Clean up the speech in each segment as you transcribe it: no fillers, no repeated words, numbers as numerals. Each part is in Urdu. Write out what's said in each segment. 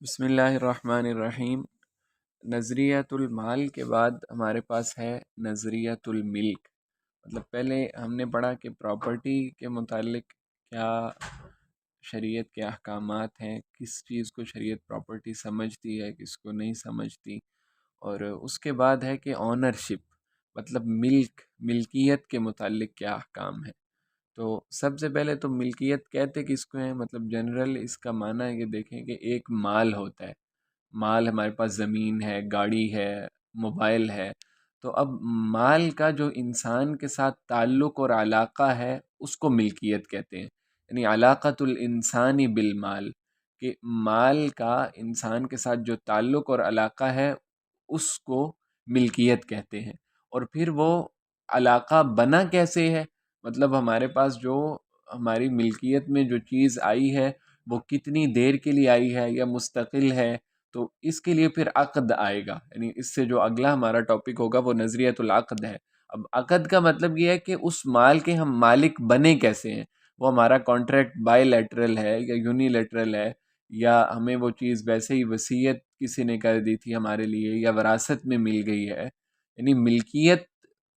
بسم اللہ الرحمن الرحیم۔ نظریۃ المال کے بعد ہمارے پاس ہے نظریۃ الملک۔ مطلب پہلے ہم نے پڑھا کہ پراپرٹی کے متعلق کیا شریعت کے احکامات ہیں، کس چیز کو شریعت پراپرٹی سمجھتی ہے، کس کو نہیں سمجھتی، اور اس کے بعد ہے کہ اونرشپ مطلب ملکیت کے متعلق کیا احکام ہیں۔ تو سب سے پہلے تو ملکیت کہتے کس کو ہیں، مطلب جنرل اس کا معنی ہے کہ دیکھیں کہ ایک مال ہوتا ہے، مال ہمارے پاس زمین ہے، گاڑی ہے، موبائل ہے۔ تو اب مال کا جو انسان کے ساتھ تعلق اور علاقہ ہے اس کو ملکیت کہتے ہیں، یعنی علاقۃ الانسانی بالمال، کہ مال کا انسان کے ساتھ جو تعلق اور علاقہ ہے اس کو ملکیت کہتے ہیں۔ اور پھر وہ علاقہ بنا کیسے ہے، مطلب ہمارے پاس جو ہماری ملکیت میں جو چیز آئی ہے وہ کتنی دیر کے لیے آئی ہے یا مستقل ہے، تو اس کے لیے پھر عقد آئے گا، یعنی اس سے جو اگلا ہمارا ٹاپک ہوگا وہ نظریۃ العقد ہے۔ اب عقد کا مطلب یہ ہے کہ اس مال کے ہم مالک بنے کیسے ہیں، وہ ہمارا کانٹریکٹ بائی لیٹرل ہے یا یونی لیٹرل ہے، یا ہمیں وہ چیز ویسے ہی وصیت کسی نے کر دی تھی ہمارے لیے، یا وراثت میں مل گئی ہے۔ یعنی ملکیت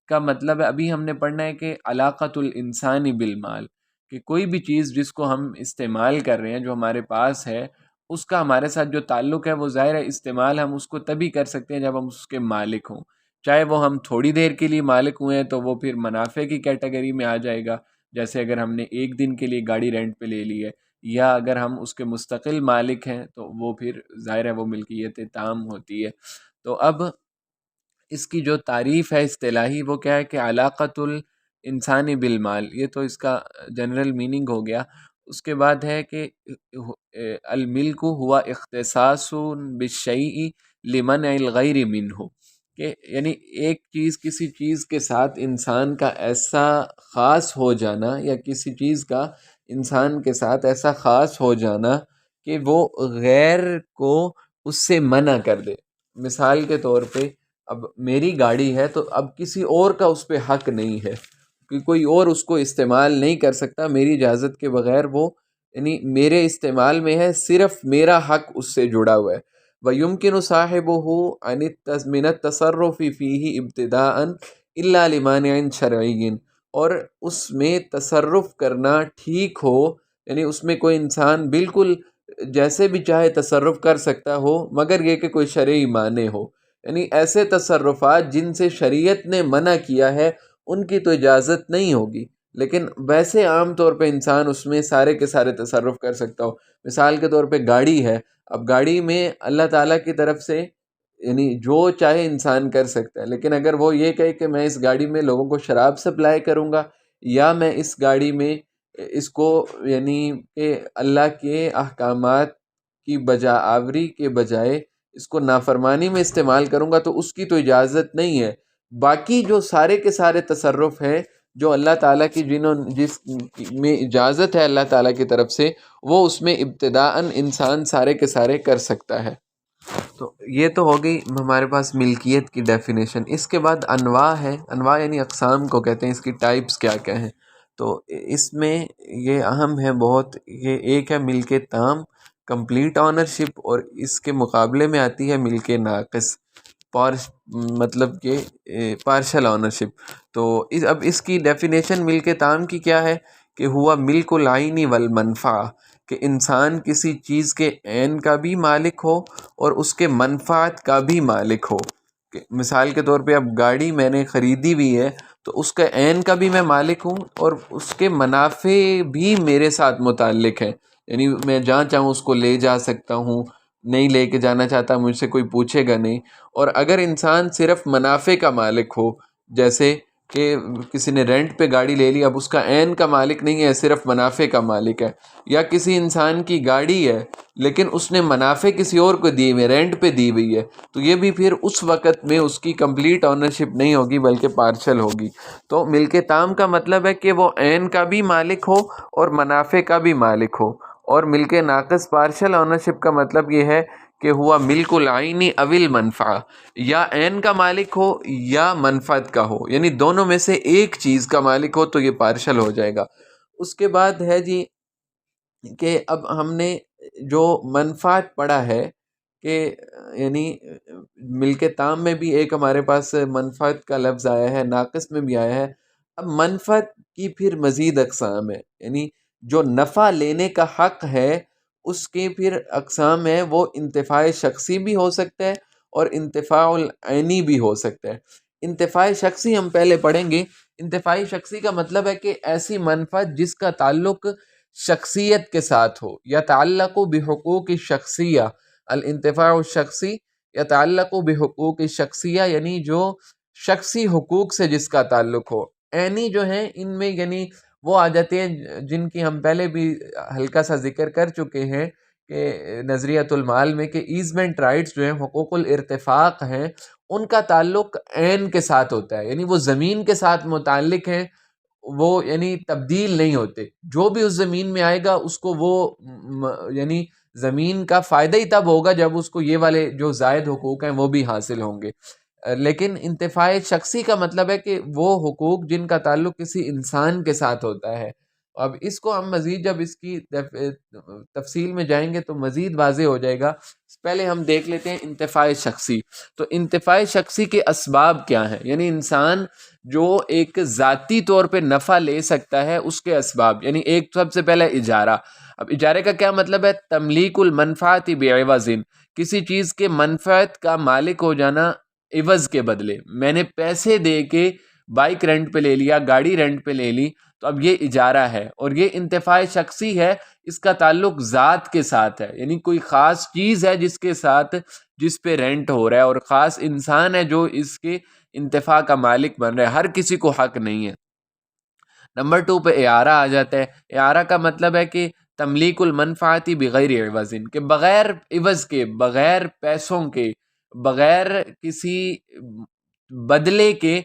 کا مطلب ہے، ابھی ہم نے پڑھنا ہے کہ علاقۃ الانسانی بالمال، کہ کوئی بھی چیز جس کو ہم استعمال کر رہے ہیں جو ہمارے پاس ہے، اس کا ہمارے ساتھ جو تعلق ہے وہ ظاہر ہے استعمال ہم اس کو تبھی کر سکتے ہیں جب ہم اس کے مالک ہوں، چاہے وہ ہم تھوڑی دیر کے لیے مالک ہوئے ہیں تو وہ پھر منافع کی کیٹیگری میں آ جائے گا، جیسے اگر ہم نے ایک دن کے لیے گاڑی رینٹ پہ لے لی ہے، یا اگر ہم اس کے مستقل مالک ہیں تو وہ پھر ظاہر ہے وہ ملکیت تام ہوتی ہے۔ تو اب اس کی جو تعریف ہے اصطلاحی وہ کیا ہے کہ علاقۃ الانسانی بالمال، یہ تو اس کا جنرل میننگ ہو گیا۔ اس کے بعد ہے کہ الملک ہوا اختصاص بالشیء لمنع الغیر منہ، کہ یعنی ایک چیز کسی چیز کے ساتھ انسان کا ایسا خاص ہو جانا، یا کسی چیز کا انسان کے ساتھ ایسا خاص ہو جانا کہ وہ غیر کو اس سے منع کر دے۔ مثال کے طور پہ اب میری گاڑی ہے تو اب کسی اور کا اس پہ حق نہیں ہے، کہ کوئی اور اس کو استعمال نہیں کر سکتا میری اجازت کے بغیر، وہ یعنی میرے استعمال میں ہے، صرف میرا حق اس سے جڑا ہوا ہے۔ وَيُمْكِنُ صَاحِبُهُ مِنَ التَّصَرُّفِ فِيهِ ابْتِدَاءً إِلَّا لِمَانِعٍ شَرْعِيٍّ، اور اس میں تصرف کرنا ٹھیک ہو، یعنی اس میں کوئی انسان بالکل جیسے بھی چاہے تصرف کر سکتا ہو مگر یہ کہ کوئی شرعی معنی ہو، یعنی ایسے تصرفات جن سے شریعت نے منع کیا ہے ان کی تو اجازت نہیں ہوگی، لیکن ویسے عام طور پہ انسان اس میں سارے کے سارے تصرف کر سکتا ہو۔ مثال کے طور پہ گاڑی ہے، اب گاڑی میں اللہ تعالیٰ کی طرف سے یعنی جو چاہے انسان کر سکتا ہے، لیکن اگر وہ یہ کہے کہ میں اس گاڑی میں لوگوں کو شراب سپلائی کروں گا، یا میں اس گاڑی میں اس کو یعنی کہ اللہ کے احکامات کی بجا آوری کے بجائے اس کو نافرمانی میں استعمال کروں گا تو اس کی تو اجازت نہیں ہے۔ باقی جو سارے کے سارے تصرف ہیں جو اللہ تعالیٰ کی جس میں اجازت ہے اللہ تعالیٰ کی طرف سے، وہ اس میں ابتداءً انسان سارے کے سارے کر سکتا ہے۔ تو یہ تو ہو گئی ہمارے پاس ملکیت کی ڈیفینیشن۔ اس کے بعد انواع ہے، انواع یعنی اقسام کو کہتے ہیں، اس کی ٹائپس کیا کیا ہیں۔ تو اس میں یہ اہم ہے بہت، یہ ایک ہے ملک تام کمپلیٹ آنرشپ، اور اس کے مقابلے میں آتی ہے ملک ناقص مطلب کہ پارشل آنرشپ۔ تو اب اس کی ڈیفینیشن ملک تام کی کیا ہے کہ ہوا ملک العین والمنفعہ، کہ انسان کسی چیز کے عین کا بھی مالک ہو اور اس کے منفعت کا بھی مالک ہو۔ کہ مثال کے طور پہ اب گاڑی میں نے خریدی ہوئی ہے تو اس کا عین کا بھی میں مالک ہوں اور اس کے منافع بھی میرے ساتھ متعلق ہیں، یعنی میں جہاں چاہوں اس کو لے جا سکتا ہوں، نہیں لے کے جانا چاہتا مجھ سے کوئی پوچھے گا نہیں۔ اور اگر انسان صرف منافع کا مالک ہو، جیسے کہ کسی نے رینٹ پہ گاڑی لے لی، اب اس کا عین کا مالک نہیں ہے، صرف منافع کا مالک ہے، یا کسی انسان کی گاڑی ہے لیکن اس نے منافع کسی اور کو دی ہوئی ہے، رینٹ پہ دی ہوئی ہے، تو یہ بھی پھر اس وقت میں اس کی کمپلیٹ آنرشپ نہیں ہوگی بلکہ پارشل ہوگی۔ تو ملک تام کا مطلب ہے کہ وہ عین کا بھی مالک ہو اور منافع کا بھی مالک ہو، اور ملک ناقص پارشل آنرشپ کا مطلب یہ ہے کہ ہوا ملک العین او المنفعہ، یا عین کا مالک ہو یا منفعت کا ہو، یعنی دونوں میں سے ایک چیز کا مالک ہو تو یہ پارشل ہو جائے گا۔ اس کے بعد ہے جی کہ اب ہم نے جو منفعت پڑھا ہے کہ یعنی ملک تام میں بھی ایک ہمارے پاس منفعت کا لفظ آیا ہے، ناقص میں بھی آیا ہے. اب منفعت کی پھر مزید اقسام ہے، یعنی جو نفع لینے کا حق ہے اس کے پھر اقسام ہے. وہ انتفاع شخصی بھی ہو سکتا ہے اور انتفاع العینی بھی ہو سکتا ہے. انتفاع شخصی ہم پہلے پڑھیں گے. انتفاع شخصی کا مطلب ہے کہ ایسی منفعت جس کا تعلق شخصیت کے ساتھ ہو، یا تعلق بحقوق شخصیہ. الانتفاع الشخصی یتعلق بحقوق شخصیہ، یعنی جو شخصی حقوق سے جس کا تعلق ہو. عینی جو ہیں ان میں یعنی وہ آ جاتے ہیں جن کی ہم پہلے بھی ہلکا سا ذکر کر چکے ہیں کہ نظریۃ المال میں، کہ ایزمنٹ رائٹس جو ہیں، حقوق الارتفاق ہیں، ان کا تعلق عین کے ساتھ ہوتا ہے، یعنی وہ زمین کے ساتھ متعلق ہیں، وہ یعنی تبدیل نہیں ہوتے. جو بھی اس زمین میں آئے گا اس کو وہ یعنی زمین کا فائدہ ہی تب ہوگا جب اس کو یہ والے جو زائد حقوق ہیں وہ بھی حاصل ہوں گے. لیکن انتفاع شخصی کا مطلب ہے کہ وہ حقوق جن کا تعلق کسی انسان کے ساتھ ہوتا ہے. اب اس کو ہم مزید جب اس کی تفصیل میں جائیں گے تو مزید واضح ہو جائے گا. پہلے ہم دیکھ لیتے ہیں انتفاع شخصی. تو انتفاع شخصی کے اسباب کیا ہیں، یعنی انسان جو ایک ذاتی طور پہ نفع لے سکتا ہے اس کے اسباب. یعنی ایک سب سے پہلے اجارہ. اب اجارے کا کیا مطلب ہے؟ تملیک المنفعت بعوض، کسی چیز کے منفعت کا مالک ہو جانا عوض کے بدلے. میں نے پیسے دے کے بائک رینٹ پہ لے لیا، گاڑی رینٹ پہ لے لی، تو اب یہ اجارہ ہے اور یہ انتفاع شخصی ہے. اس کا تعلق ذات کے ساتھ ہے، یعنی کوئی خاص چیز ہے جس کے ساتھ جس پہ رینٹ ہو رہا ہے، اور خاص انسان ہے جو اس کے انتفاع کا مالک بن رہا ہے. ہر کسی کو حق نہیں ہے. نمبر 2 پہ اعارہ آ جاتا ہے. اعارہ کا مطلب ہے کہ تملیک المنفعتی بغیر عوض، کہ بغیر عوض کے، بغیر پیسوں کے، بغیر کسی بدلے کے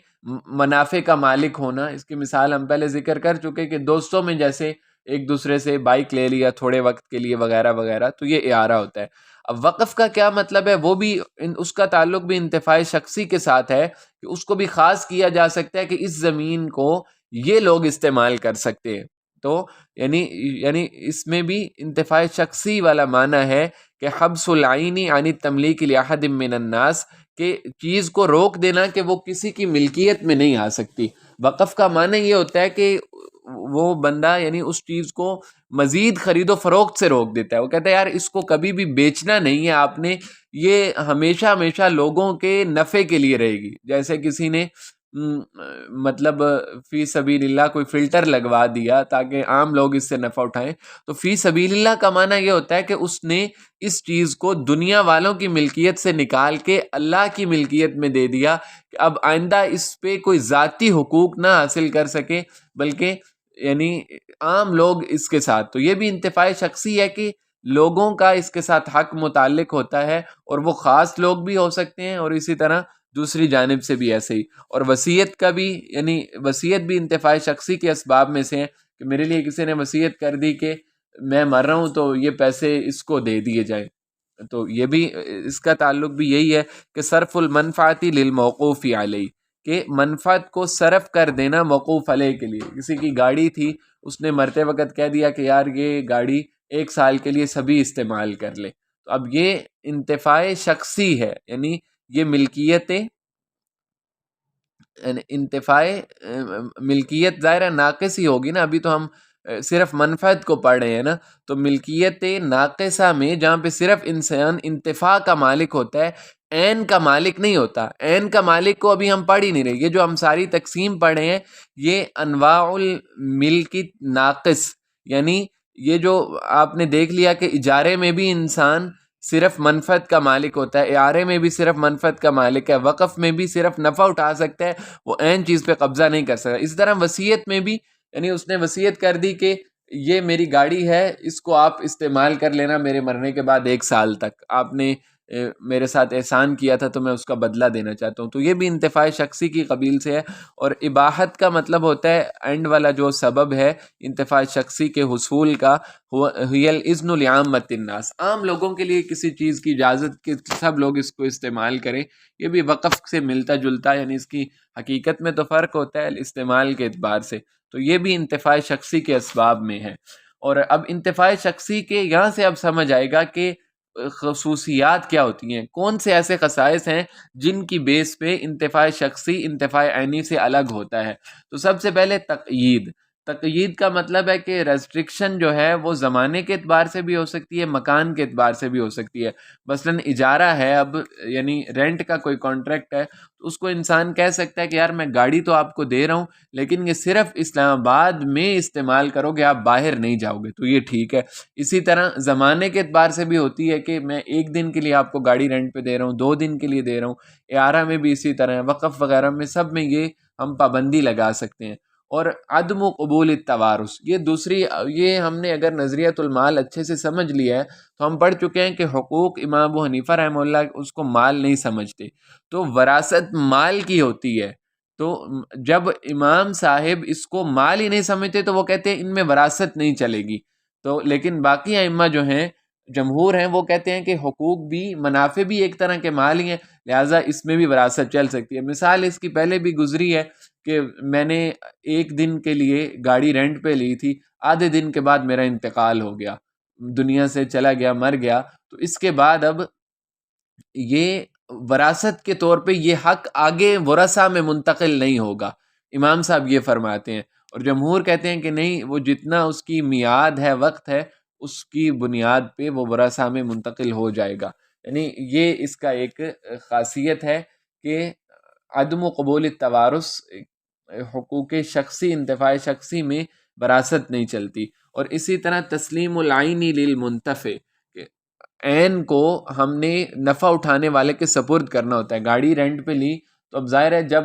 منافع کا مالک ہونا. اس کی مثال ہم پہلے ذکر کر چکے کہ دوستوں میں جیسے ایک دوسرے سے بائک لے لیا تھوڑے وقت کے لیے وغیرہ وغیرہ، تو یہ اعارہ ہوتا ہے. اب وقف کا کیا مطلب ہے؟ وہ بھی اس کا تعلق بھی انتفاع شخصی کے ساتھ ہے، کہ اس کو بھی خاص کیا جا سکتا ہے کہ اس زمین کو یہ لوگ استعمال کر سکتے ہیں. تو یعنی اس میں بھی انتفاع شخصی والا معنی ہے کہ حبس العین عن التملیک لاحد من الناس، کہ چیز کو روک دینا کہ وہ کسی کی ملکیت میں نہیں آ سکتی. وقف کا معنی یہ ہوتا ہے کہ وہ بندہ یعنی اس چیز کو مزید خرید و فروخت سے روک دیتا ہے. وہ کہتا ہے یار اس کو کبھی بھی بیچنا نہیں ہے آپ نے، یہ ہمیشہ ہمیشہ لوگوں کے نفع کے لیے رہے گی. جیسے کسی نے مطلب فی سبیل اللہ کوئی فلٹر لگوا دیا تاکہ عام لوگ اس سے نفع اٹھائیں، تو فی سبیل اللہ کا معنی یہ ہوتا ہے کہ اس نے اس چیز کو دنیا والوں کی ملکیت سے نکال کے اللہ کی ملکیت میں دے دیا، کہ اب آئندہ اس پہ کوئی ذاتی حقوق نہ حاصل کر سکے بلکہ یعنی عام لوگ اس کے ساتھ. تو یہ بھی انتفاع شخصی ہے کہ لوگوں کا اس کے ساتھ حق متعلق ہوتا ہے، اور وہ خاص لوگ بھی ہو سکتے ہیں اور اسی طرح دوسری جانب سے بھی ایسے ہی. اور وصیت کا بھی یعنی وصیت بھی انتفاع شخصی کے اسباب میں سے ہے، کہ میرے لیے کسی نے وصیت کر دی کہ میں مر رہا ہوں تو یہ پیسے اس کو دے دیے جائیں. تو یہ بھی اس کا تعلق بھی یہی ہے کہ صرف المنفعتی للموقوف علیہ، کہ منفعت کو صرف کر دینا موقوف علیہ کے لیے. کسی کی گاڑی تھی، اس نے مرتے وقت کہہ دیا کہ یار یہ گاڑی 1 سال کے لیے سبھی استعمال کر لے. تو اب یہ انتفاع شخصی ہے، یعنی یہ ملکیتیں انتفاع ملکیت ظاہر ناقص ہی ہوگی نا. ابھی تو ہم صرف منفعت کو پڑھ رہے ہیں نا. تو ملکیت ناقصہ میں جہاں پہ صرف انسان انتفاع کا مالک ہوتا ہے، عین کا مالک نہیں ہوتا. عین کا مالک کو ابھی ہم پڑھ ہی نہیں رہے. یہ جو ہم ساری تقسیم پڑھ رہے ہیں یہ انواع الملک ناقص، یعنی یہ جو آپ نے دیکھ لیا کہ اجارے میں بھی انسان صرف منفعت کا مالک ہوتا ہے، اعارے میں بھی صرف منفعت کا مالک ہے، وقف میں بھی صرف نفع اٹھا سکتا ہے، وہ عین چیز پہ قبضہ نہیں کر سکتا. اسی طرح وصیت میں بھی، یعنی اس نے وصیت کر دی کہ یہ میری گاڑی ہے، اس کو آپ استعمال کر لینا میرے مرنے کے بعد 1 سال تک، آپ نے میرے ساتھ احسان کیا تھا تو میں اس کا بدلہ دینا چاہتا ہوں. تو یہ بھی انتفاع شخصی کی قبیل سے ہے. اور اباحت کا مطلب ہوتا ہے اینڈ والا جو سبب ہے انتفاع شخصی کے حصول کا، هي الاذن لعامۃ الناس، عام لوگوں کے لیے کسی چیز کی اجازت کہ سب لوگ اس کو استعمال کریں. یہ بھی وقف سے ملتا جلتا، یعنی اس کی حقیقت میں تو فرق ہوتا ہے استعمال کے اعتبار سے. تو یہ بھی انتفاع شخصی کے اسباب میں ہے. اور اب انتفاع شخصی کے یہاں سے اب سمجھ آئے گا کہ خصوصیات کیا ہوتی ہیں، کون سے ایسے خصائص ہیں جن کی بیس پہ انتفاع شخصی انتفاع عینی سے الگ ہوتا ہے۔ تو سب سے پہلے تقیید۔ تقیید کا مطلب ہے کہ ریسٹرکشن جو ہے وہ زمانے کے اعتبار سے بھی ہو سکتی ہے، مکان کے اعتبار سے بھی ہو سکتی ہے۔ مثلاً اجارہ ہے، اب یعنی رینٹ کا کوئی کانٹریکٹ ہے، تو اس کو انسان کہہ سکتا ہے کہ یار میں گاڑی تو آپ کو دے رہا ہوں لیکن یہ صرف اسلام آباد میں استعمال کرو گے، آپ باہر نہیں جاؤ گے، تو یہ ٹھیک ہے۔ اسی طرح زمانے کے اعتبار سے بھی ہوتی ہے کہ میں 1 دن کے لیے آپ کو گاڑی رینٹ پہ دے رہا ہوں، 2 دن کے لیے دے رہا ہوں۔ اعارہ میں بھی اسی طرح ہے، وقف وغیرہ میں سب میں یہ ہم پابندی لگا سکتے ہیں۔ اور عدم و قبول التوارث، یہ دوسری، یہ ہم نے اگر نظریۃ المال اچھے سے سمجھ لیا ہے تو ہم پڑھ چکے ہیں کہ حقوق امام ابو حنیفہ رحمہ اللہ اس کو مال نہیں سمجھتے، تو وراثت مال کی ہوتی ہے۔ تو جب امام صاحب اس کو مال ہی نہیں سمجھتے تو وہ کہتے ہیں ان میں وراثت نہیں چلے گی۔ تو لیکن باقی ائمہ جو ہیں، جمہور ہیں، وہ کہتے ہیں کہ حقوق بھی، منافع بھی ایک طرح کے مال ہی ہیں، لہٰذا اس میں بھی وراثت چل سکتی ہے۔ مثال اس کی پہلے بھی گزری ہے کہ میں نے 1 دن کے لیے گاڑی رینٹ پہ لی تھی، آدھے دن کے بعد میرا انتقال ہو گیا، دنیا سے چلا گیا، مر گیا، تو اس کے بعد اب یہ وراثت کے طور پہ یہ حق آگے ورثہ میں منتقل نہیں ہوگا، امام صاحب یہ فرماتے ہیں۔ اور جمہور کہتے ہیں کہ نہیں، وہ جتنا اس کی میعاد ہے، وقت ہے، اس کی بنیاد پہ وہ ورثہ میں منتقل ہو جائے گا۔ یعنی یہ اس کا ایک خاصیت ہے کہ عدم و قبول التوارث، حقوق شخصی انتفاع شخصی میں وراثت نہیں چلتی۔ اور اسی طرح تسلیم العین للمنتفع، عین کو ہم نے نفع اٹھانے والے کے سپرد کرنا ہوتا ہے۔ گاڑی رینٹ پہ لی تو اب ظاہر ہے جب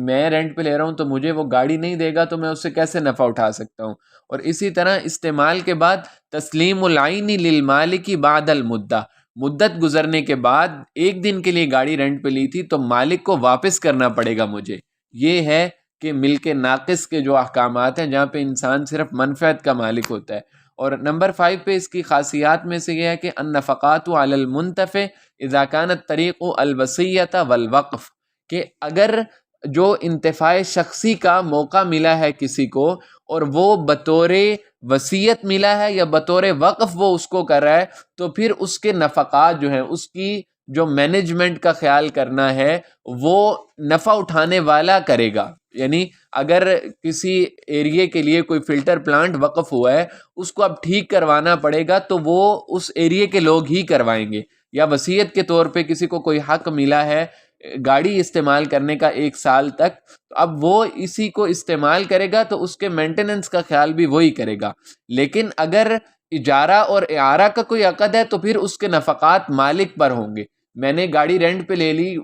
میں رینٹ پہ لے رہا ہوں تو مجھے وہ گاڑی نہیں دے گا تو میں اس سے کیسے نفع اٹھا سکتا ہوں۔ اور اسی طرح استعمال کے بعد تسلیم العین للمالک بعد المدہ، مدت گزرنے کے بعد 1 دن کے لیے گاڑی رینٹ پہ لی تھی تو مالک کو واپس کرنا پڑے گا مجھے۔ یہ ہے کہ ملک ناقص کے جو احکامات ہیں جہاں پہ انسان صرف منفعت کا مالک ہوتا ہے۔ اور نمبر 5 پہ اس کی خاصیات میں سے یہ ہے کہ النفقات علی المنتفع اذا كان الطریق الوصیۃ والوقف، کہ اگر جو انتفاع شخصی کا موقع ملا ہے کسی کو اور وہ بطور وصیت ملا ہے یا بطور وقف وہ اس کو کر رہا ہے، تو پھر اس کے نفقات جو ہیں، اس کی جو مینجمنٹ کا خیال کرنا ہے وہ نفع اٹھانے والا کرے گا۔ یعنی اگر کسی ایریے کے لیے کوئی فلٹر پلانٹ وقف ہوا ہے، اس کو اب ٹھیک کروانا پڑے گا تو وہ اس ایریے کے لوگ ہی کروائیں گے۔ یا وصیت کے طور پہ کسی کو کوئی حق ملا ہے گاڑی استعمال کرنے کا 1 سال تک، تو اب وہ اسی کو استعمال کرے گا تو اس کے مینٹیننس کا خیال بھی وہی کرے گا۔ لیکن اگر اجارہ اور اعارہ کا کوئی عقد ہے تو پھر اس کے نفقات مالک پر ہوں گے۔ میں نے گاڑی رینٹ پہ لے لی،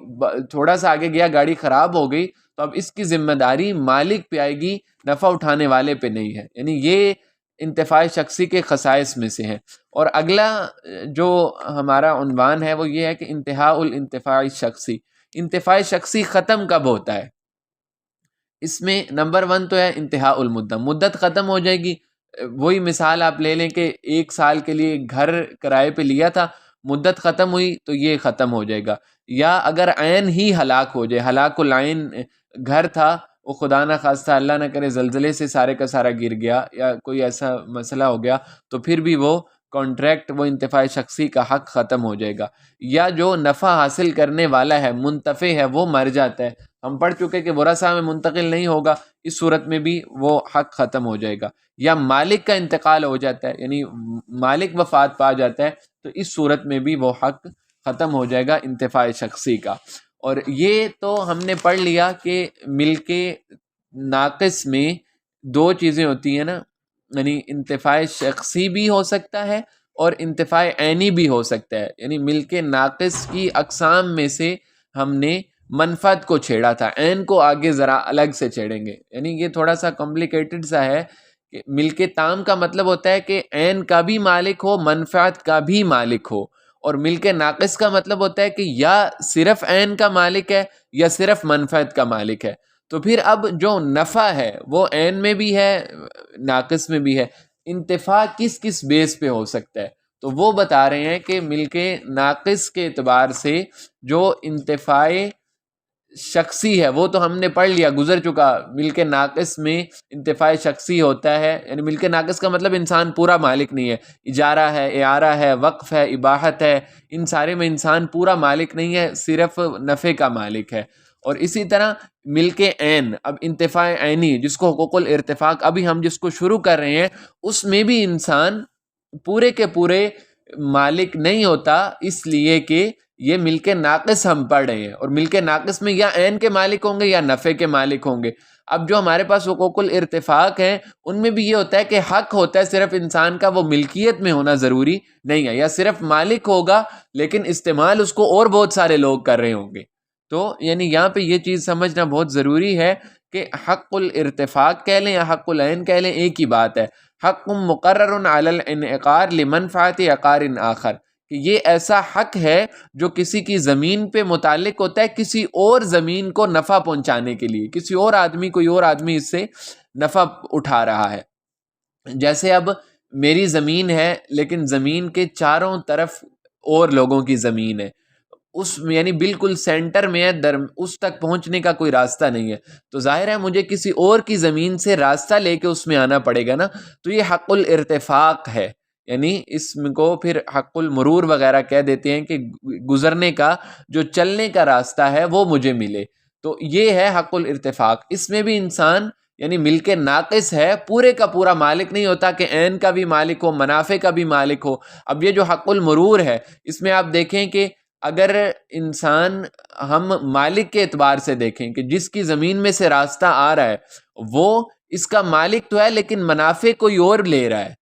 تھوڑا سا آگے گیا گاڑی خراب ہو گئی تو اب اس کی ذمہ داری مالک پہ آئے گی، نفع اٹھانے والے پہ نہیں ہے۔ یعنی یہ انتفاع شخصی کے خصائص میں سے ہے۔ اور اگلا جو ہمارا عنوان ہے وہ یہ ہے کہ انتہاء الانتفاع شخصی، انتفاع شخصی ختم کب ہوتا ہے؟ اس میں نمبر 1 تو ہے انتہاء المدہ، مدت ختم ہو جائے گی۔ وہی مثال آپ لے لیں کہ 1 سال کے لیے گھر کرائے پہ لیا تھا، مدت ختم ہوئی تو یہ ختم ہو جائے گا۔ یا اگر عین ہی ہلاک ہو جائے، ہلاک العین، گھر تھا وہ خدا نہ خواستہ اللہ نہ کرے زلزلے سے سارے کا سارا گر گیا یا کوئی ایسا مسئلہ ہو گیا، تو پھر بھی وہ کانٹریکٹ، وہ انتفاع شخصی کا حق ختم ہو جائے گا۔ یا جو نفع حاصل کرنے والا ہے، منتفع ہے، وہ مر جاتا ہے، ہم پڑھ چکے کہ ورثہ میں منتقل نہیں ہوگا، اس صورت میں بھی وہ حق ختم ہو جائے گا۔ یا مالک کا انتقال ہو جاتا ہے، یعنی مالک وفات پا جاتا ہے، تو اس صورت میں بھی وہ حق ختم ہو جائے گا انتفاع شخصی کا۔ اور یہ تو ہم نے پڑھ لیا کہ ملک ناقص میں 2 چیزیں ہوتی ہیں نا، یعنی انتفاع شخصی بھی ہو سکتا ہے اور انتفاع عینی بھی ہو سکتا ہے۔ یعنی ملک ناقص کی اقسام میں سے ہم نے منفعت کو چھیڑا تھا، عین کو آگے ذرا الگ سے چھیڑیں گے۔ یعنی یہ تھوڑا سا کمپلیکیٹڈ سا ہے کہ ملک تام کا مطلب ہوتا ہے کہ عین کا بھی مالک ہو، منفعت کا بھی مالک ہو، اور ملک ناقص کا مطلب ہوتا ہے کہ یا صرف عین کا مالک ہے یا صرف منفعت کا مالک ہے۔ تو پھر اب جو نفع ہے وہ عین میں بھی ہے، ناقص میں بھی ہے۔ انتفاع کس کس بیس پہ ہو سکتا ہے؟ تو وہ بتا رہے ہیں کہ ملک ناقص کے اعتبار سے جو انتفاع شخصی ہے وہ تو ہم نے پڑھ لیا، گزر چکا۔ ملک ناقص میں انتفاع شخصی ہوتا ہے، یعنی ملک ناقص کا مطلب انسان پورا مالک نہیں ہے، اجارہ ہے، اعارہ ہے، وقف ہے، اباحت ہے، ان سارے میں انسان پورا مالک نہیں ہے، صرف نفع کا مالک ہے۔ اور اسی طرح ملک عین، اب انتفاع عینی جس کو حقوق الارتفاق ابھی ہم جس کو شروع کر رہے ہیں، اس میں بھی انسان پورے کے پورے مالک نہیں ہوتا، اس لیے کہ یہ ملک ناقص ہم پڑھ رہے ہیں، اور ملک ناقص میں یا عین کے مالک ہوں گے یا نفع کے مالک ہوں گے۔ اب جو ہمارے پاس حقوق الارتفاق ہیں ان میں بھی یہ ہوتا ہے کہ حق ہوتا ہے صرف انسان کا، وہ ملکیت میں ہونا ضروری نہیں ہے، یا صرف مالک ہوگا لیکن استعمال اس کو اور بہت سارے لوگ کر رہے ہوں گے۔ تو یعنی یہاں پہ یہ چیز سمجھنا بہت ضروری ہے کہ حق الارتفاق کہہ لیں یا حق العین کہہ لیں، ایک ہی بات ہے۔ حق مقرر علی الانعقار لمنفعت عقار آخر، کہ یہ ایسا حق ہے جو کسی کی زمین پہ متعلق ہوتا ہے کسی اور زمین کو نفع پہنچانے کے لیے، کسی اور آدمی، کوئی اور آدمی اس سے نفع اٹھا رہا ہے۔ جیسے اب میری زمین ہے لیکن زمین کے چاروں طرف اور لوگوں کی زمین ہے، اس یعنی بالکل سینٹر میں ہے، اس تک پہنچنے کا کوئی راستہ نہیں ہے، تو ظاہر ہے مجھے کسی اور کی زمین سے راستہ لے کے اس میں آنا پڑے گا نا، تو یہ حق الارتفاق ہے۔ یعنی اس کو پھر حق المرور وغیرہ کہہ دیتے ہیں کہ گزرنے کا جو چلنے کا راستہ ہے وہ مجھے ملے، تو یہ ہے حق الارتفاق۔ اس میں بھی انسان یعنی ملک ناقص ہے، پورے کا پورا مالک نہیں ہوتا کہ عین کا بھی مالک ہو، منافع کا بھی مالک ہو۔ اب یہ جو حق المرور ہے اس میں آپ دیکھیں کہ اگر انسان ہم مالک کے اعتبار سے دیکھیں کہ جس کی زمین میں سے راستہ آ رہا ہے وہ اس کا مالک تو ہے لیکن منافع کوئی اور لے رہا ہے،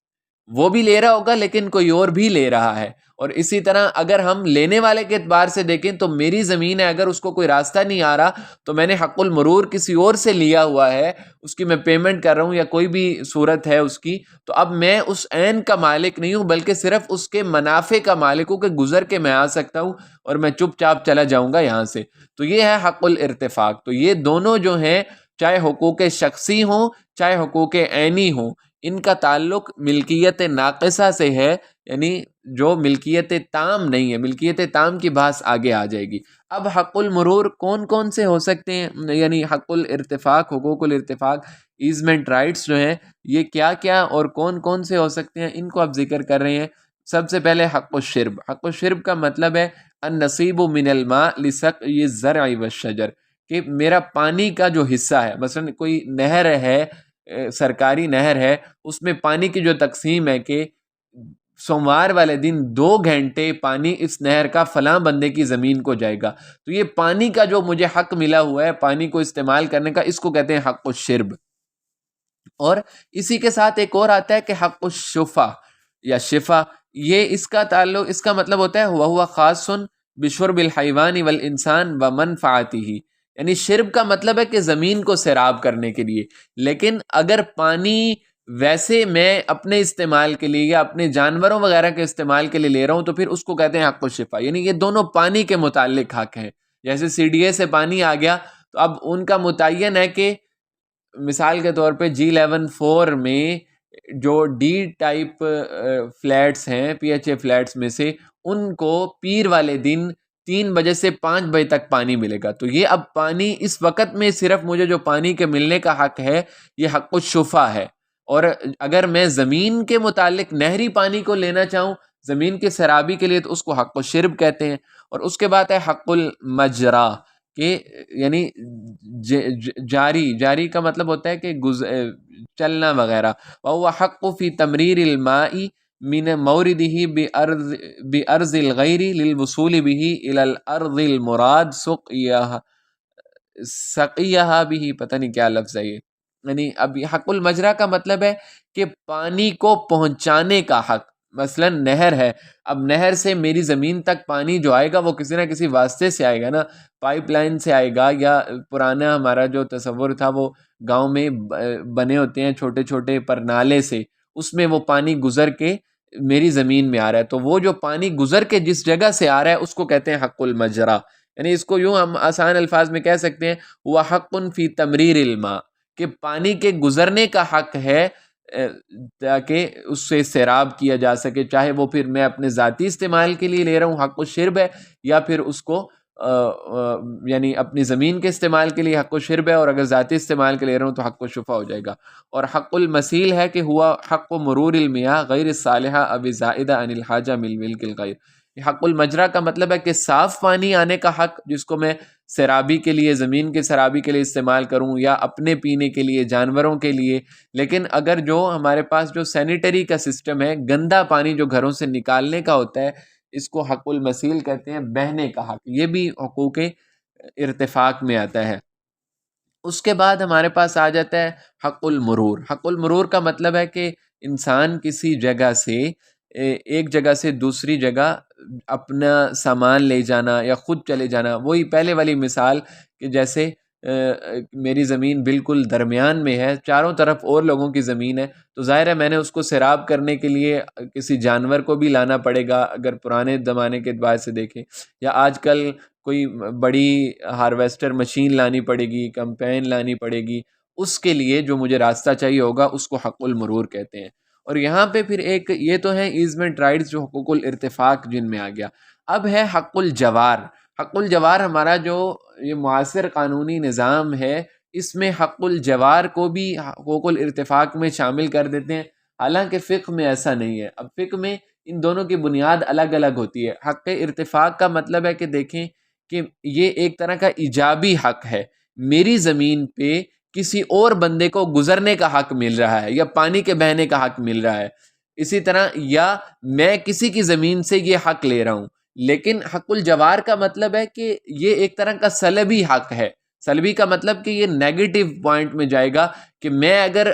وہ بھی لے رہا ہوگا لیکن کوئی اور بھی لے رہا ہے۔ اور اسی طرح اگر ہم لینے والے کے اعتبار سے دیکھیں تو میری زمین ہے، اگر اس کو کوئی راستہ نہیں آ رہا تو میں نے حق المرور کسی اور سے لیا ہوا ہے، اس کی میں پیمنٹ کر رہا ہوں یا کوئی بھی صورت ہے اس کی، تو اب میں اس عین کا مالک نہیں ہوں بلکہ صرف اس کے منافع کا مالک ہوں کہ گزر کے میں آ سکتا ہوں اور میں چپ چاپ چلا جاؤں گا یہاں سے۔ تو یہ ہے حق الارتفاق۔ تو یہ دونوں جو ہیں، چاہے حقوق شخصی ہوں چاہے حقوق عینی ہوں، ان کا تعلق ملکیت ناقصہ سے ہے، یعنی جو ملکیت تام نہیں ہے۔ ملکیت تام کی بحث آگے آ جائے گی۔ اب حق المرور کون کون سے ہو سکتے ہیں، یعنی حق الارتفاق، حقوق الارتفاق، ایزمنٹ رائٹس جو ہیں یہ کیا کیا اور کون کون سے ہو سکتے ہیں، ان کو آپ ذکر کر رہے ہیں۔ سب سے پہلے حق الشرب۔ حق الشرب کا مطلب ہے النصیب من الماء لسقی الزرع والشجر، کہ میرا پانی کا جو حصہ ہے، مثلا کوئی نہر ہے، سرکاری نہر ہے، اس میں پانی کی جو تقسیم ہے کہ سوموار والے دن 2 گھنٹے پانی اس نہر کا فلاں بندے کی زمین کو جائے گا، تو یہ پانی کا جو مجھے حق ملا ہوا ہے پانی کو استعمال کرنے کا، اس کو کہتے ہیں حق الشرب۔ اور اسی کے ساتھ ایک اور آتا ہے کہ حق الشفا یا شفا، یہ اس کا تعلق، اس کا مطلب ہوتا ہے وَهُوَ خاصٌ بِشُرْبِ الْحَيْوَانِ وَالْإِنسَانِ وَمَنْفَعَتِهِ، یعنی شرب کا مطلب ہے کہ زمین کو سیراب کرنے کے لیے، لیکن اگر پانی ویسے میں اپنے استعمال کے لیے یا اپنے جانوروں وغیرہ کے استعمال کے لیے لے رہا ہوں تو پھر اس کو کہتے ہیں حق الشفا، یعنی یہ دونوں پانی کے متعلق حق ہیں۔ جیسے سی ڈی اے سے پانی آ گیا تو اب ان کا متعین ہے کہ مثال کے طور پہ G11-4 میں جو ڈی ٹائپ فلیٹس ہیں، پی ایچ اے فلیٹس میں سے، ان کو پیر والے دن 3 بجے سے 5 بجے تک پانی ملے گا، تو یہ اب پانی اس وقت میں صرف مجھے جو پانی کے ملنے کا حق ہے یہ حق الشفا ہے۔ اور اگر میں زمین کے متعلق نہری پانی کو لینا چاہوں زمین کے سیرابی کے لیے تو اس کو حق الشرب کہتے ہیں۔ اور اس کے بعد ہے حق المجرا، کہ یعنی جاری کا مطلب ہوتا ہے کہ چلنا وغیرہ، وَهُوَ حَقُّ فِي تَمْرِيرِ الْمَاءِ مِنَ مَوْرِدِهِ بِأَرْضِ الْغَيْرِ لِلْوُصُولِ بِهِ إِلَى الْأَرْضِ الْمُرَادِ سَقِيَهَا بِهِ، پتہ نہیں کیا لفظ ہے یہ، یعنی اب حق المجرا کا مطلب ہے کہ پانی کو پہنچانے کا حق۔ مثلا نہر ہے، اب نہر سے میری زمین تک پانی جو آئے گا وہ کسی نہ کسی واسطے سے آئے گا نا، پائپ لائن سے آئے گا، یا پرانا ہمارا جو تصور تھا وہ گاؤں میں بنے ہوتے ہیں چھوٹے چھوٹے پر نالے سے، اس میں وہ پانی گزر کے میری زمین میں آ رہا ہے، تو وہ جو پانی گزر کے جس جگہ سے آ رہا ہے اس کو کہتے ہیں حق المجرا۔ یعنی اس کو یوں ہم آسان الفاظ میں کہہ سکتے ہیں وہ حق فی تمریر الماء، کہ پانی کے گزرنے کا حق ہے تاکہ اس سے سیراب کیا جا سکے، چاہے وہ پھر میں اپنے ذاتی استعمال کے لیے لے رہا ہوں حق الشرب ہے، یا پھر اس کو یعنی اپنی زمین کے استعمال کے لیے حق و شرب ہے، اور اگر ذاتی استعمال کے لیے رہا ہوں تو حق و شفا ہو جائے گا۔ اور حق المسیل ہے کہ ہوا حق و مرور المیاہ غیر الصالحہ اب زائدہ عن الحاجہ من ملک الغیر۔ یہ حق المجرا کا مطلب ہے کہ صاف پانی آنے کا حق، جس کو میں سیرابی کے لیے، زمین کے سیرابی کے لیے استعمال کروں یا اپنے پینے کے لیے، جانوروں کے لیے۔ لیکن اگر جو ہمارے پاس جو سینیٹری کا سسٹم ہے، گندا پانی جو گھروں سے نکالنے کا ہوتا ہے، اس کو حق المسیل کہتے ہیں، بہنے کا حق، یہ بھی حقوق ارتفاق میں آتا ہے۔ اس کے بعد ہمارے پاس آ جاتا ہے حق المرور۔ حق المرور کا مطلب ہے کہ انسان کسی جگہ سے، ایک جگہ سے دوسری جگہ اپنا سامان لے جانا یا خود چلے جانا۔ وہی پہلے والی مثال کہ جیسے میری زمین بالکل درمیان میں ہے، چاروں طرف اور لوگوں کی زمین ہے، تو ظاہر ہے میں نے اس کو سیراب کرنے کے لیے کسی جانور کو بھی لانا پڑے گا، اگر پرانے زمانے کے اعتبار سے دیکھیں، یا آج کل کوئی بڑی ہارویسٹر مشین لانی پڑے گی، کمپین لانی پڑے گی، اس کے لیے جو مجھے راستہ چاہیے ہوگا اس کو حق المرور کہتے ہیں۔ اور یہاں پہ پھر ایک یہ تو ہے ایزمنٹ رائٹس جو حقوق الارتفاق جن میں آ گیا۔ اب ہے حق الجوار۔ حق الجوار ہمارا جو یہ معاصر قانونی نظام ہے، اس میں حق الجوار کو بھی حقوق الارتفاق میں شامل کر دیتے ہیں، حالانکہ فقہ میں ایسا نہیں ہے۔ اب فقہ میں ان دونوں کی بنیاد الگ الگ ہوتی ہے۔ حق ارتفاق کا مطلب ہے کہ دیکھیں کہ یہ ایک طرح کا ایجابی حق ہے، میری زمین پہ کسی اور بندے کو گزرنے کا حق مل رہا ہے، یا پانی کے بہنے کا حق مل رہا ہے، اسی طرح یا میں کسی کی زمین سے یہ حق لے رہا ہوں۔ لیکن حق الجوار کا مطلب ہے کہ یہ ایک طرح کا سلبی حق ہے۔ سلبی کا مطلب کہ یہ نیگیٹو پوائنٹ میں جائے گا کہ میں اگر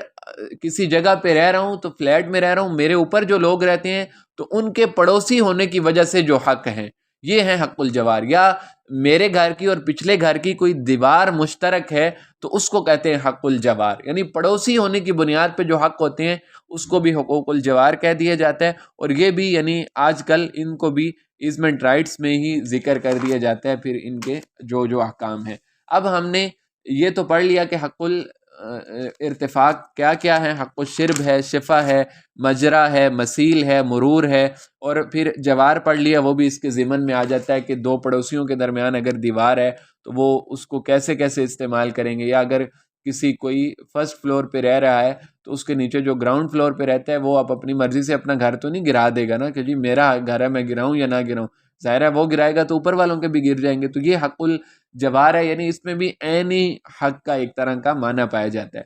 کسی جگہ پہ رہ رہا ہوں تو فلیٹ میں رہ رہا ہوں، میرے اوپر جو لوگ رہتے ہیں تو ان کے پڑوسی ہونے کی وجہ سے جو حق ہیں یہ ہے حق الجوار۔ یا میرے گھر کی اور پچھلے گھر کی کوئی دیوار مشترک ہے تو اس کو کہتے ہیں حق الجوار، یعنی پڑوسی ہونے کی بنیاد پہ جو حق ہوتے ہیں اس کو بھی حقوق الجوار کہہ دیا جاتا ہے۔ اور یہ بھی یعنی آج کل ان کو بھی ایزمنٹ رائٹس میں ہی ذکر کر دیا جاتا ہے پھر ان کے جو جو احکام ہیں۔ اب ہم نے یہ تو پڑھ لیا کہ حق ارتفاق کیا کیا ہے، حق الشرب ہے، شفا ہے، مجرا ہے، مسیل ہے، مرور ہے، اور پھر جوار پڑھ لیا، وہ بھی اس کے ضمن میں آ جاتا ہے کہ دو پڑوسیوں کے درمیان اگر دیوار ہے تو وہ اس کو کیسے کیسے استعمال کریں گے، یا اگر کسی کوئی فرسٹ فلور پہ رہ رہا ہے تو اس کے نیچے جو گراؤنڈ فلور پہ رہتا ہے وہ آپ اپنی مرضی سے اپنا گھر تو نہیں گرا دے گا نا کہ جی میرا گھر ہے میں گراؤں یا نہ گراؤں، ظاہر ہے وہ گرائے گا تو اوپر والوں کے بھی گر جائیں گے۔ تو یہ حق الجوار ہے، یعنی اس میں بھی عینی حق کا ایک طرح کا معنی پایا جاتا ہے۔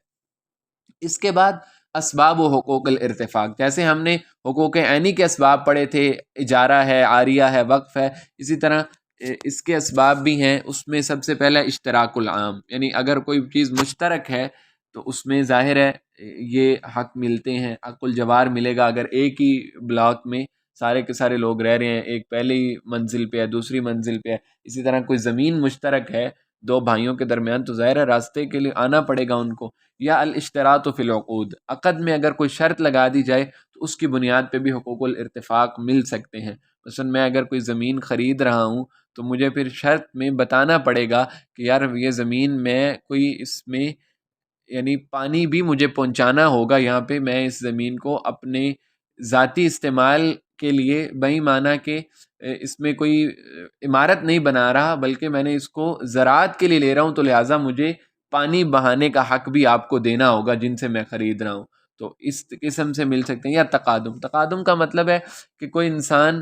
اس کے بعد اسباب و حقوق الارتفاق، جیسے ہم نے حقوق عینی کے اسباب پڑھے تھے، اجارہ ہے، عاریہ ہے، وقف ہے، اسی طرح اس کے اسباب بھی ہیں۔ اس میں سب سے پہلا اشتراک العام، یعنی اگر کوئی چیز مشترک ہے تو اس میں ظاہر ہے یہ حق ملتے ہیں، حق الجوار ملے گا۔ اگر ایک ہی بلاک میں سارے کے سارے لوگ رہ رہے ہیں، ایک پہلی منزل پہ ہے، دوسری منزل پہ ہے، اسی طرح کوئی زمین مشترک ہے دو بھائیوں کے درمیان، تو ظاہر ہے راستے کے لیے آنا پڑے گا ان کو۔ یا الاشتراط فی العقود، عقد میں اگر کوئی شرط لگا دی جائے تو اس کی بنیاد پہ بھی حقوق الارتفاق مل سکتے ہیں۔ مثلا میں اگر کوئی زمین خرید رہا ہوں تو مجھے پھر شرط میں بتانا پڑے گا کہ یار یہ زمین میں کوئی اس میں یعنی پانی بھی مجھے پہنچانا ہوگا، یہاں پہ میں اس زمین کو اپنے ذاتی استعمال کے لیے بہی معنی کہ اس میں کوئی عمارت نہیں بنا رہا، بلکہ میں نے اس کو زراعت کے لیے لے رہا ہوں، تو لہٰذا مجھے پانی بہانے کا حق بھی آپ کو دینا ہوگا جن سے میں خرید رہا ہوں۔ تو اس قسم سے مل سکتے ہیں۔ یا تقادم، تقادم کا مطلب ہے کہ کوئی انسان